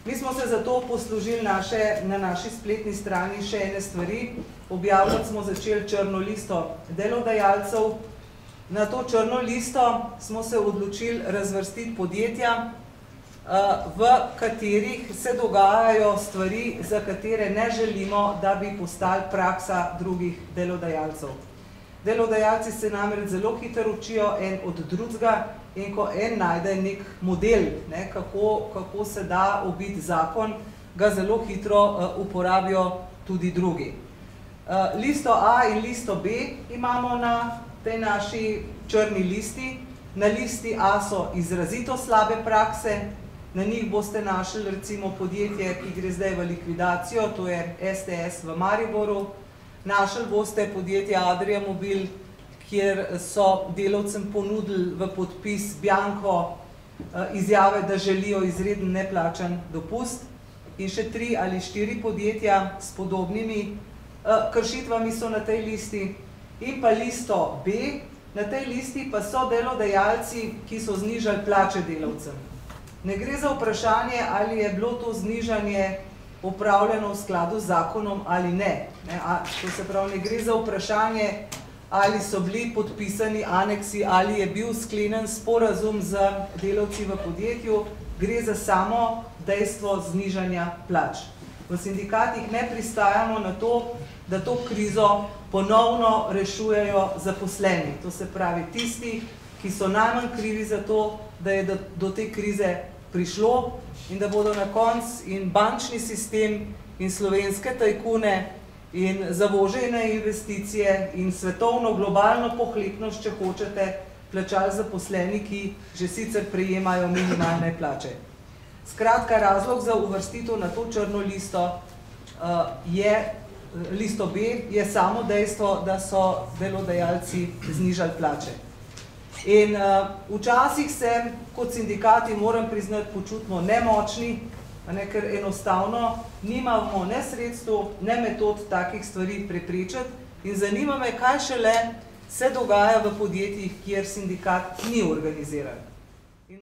Mi smo se zato poslužili na naši spletni strani še ene stvari. Objavljati smo začeli črno listo delodajalcev. Na to črno listo smo se odločili razvrstiti podjetja, v katerih se dogajajo stvari, za katere ne želimo, da bi postali praksa drugih delodajalcev. Delodajalci se namreč zelo hitro učijo en od drugega in ko en najde nek model, kako se da obiti zakon, ga zelo hitro uporabijo tudi drugi. Listo A in listo B imamo na tej naši črni listi. Na listi A so izrazito slabe prakse, na njih boste našli recimo podjetje, ki gre zdaj v likvidacijo, to je STS v Mariboru. Našli boste podjetje Adria Mobil, kjer so delavcem ponudili v podpis bianko izjave, da želijo izreden neplačan dopust. In še 3 ali 4 podjetja s podobnimi kršitvami so na tej listi. In pa listo B, na tej listi pa so delodajalci, ki so znižali plače delavcem. Ne gre za vprašanje, ali je bilo to znižanje upravljeno v skladu z zakonom ali ne. To se pravi, ne gre za vprašanje, ali so bili podpisani aneksi, ali je bil sklenjen sporazum z delavci v podjetju, gre za samo dejstvo znižanja plač. V sindikatih ne pristajamo na to, da to krizo ponovno rešujejo zaposleni. To se pravi tisti, ki so najmanj krivi za to, da je do te krize prišlo in da bodo na koncu in bančni sistem in slovenske tajkune in zavožene investicije in svetovno globalno pohlepnost, če hočete, plačali zaposleni, ki že sicer prejemajo minimalne plače. Skratka, razlog za uvrstitev na to črno listo listo B je samo dejstvo, da so delodajalci znižali plače. In včasih se kot sindikati, moram priznati, počutimo nemočni, ker enostavno nimamo ne sredstev, ne metod takih stvari preprečiti in zanima me, kaj šele se dogaja v podjetjih, kjer sindikat ni organiziran.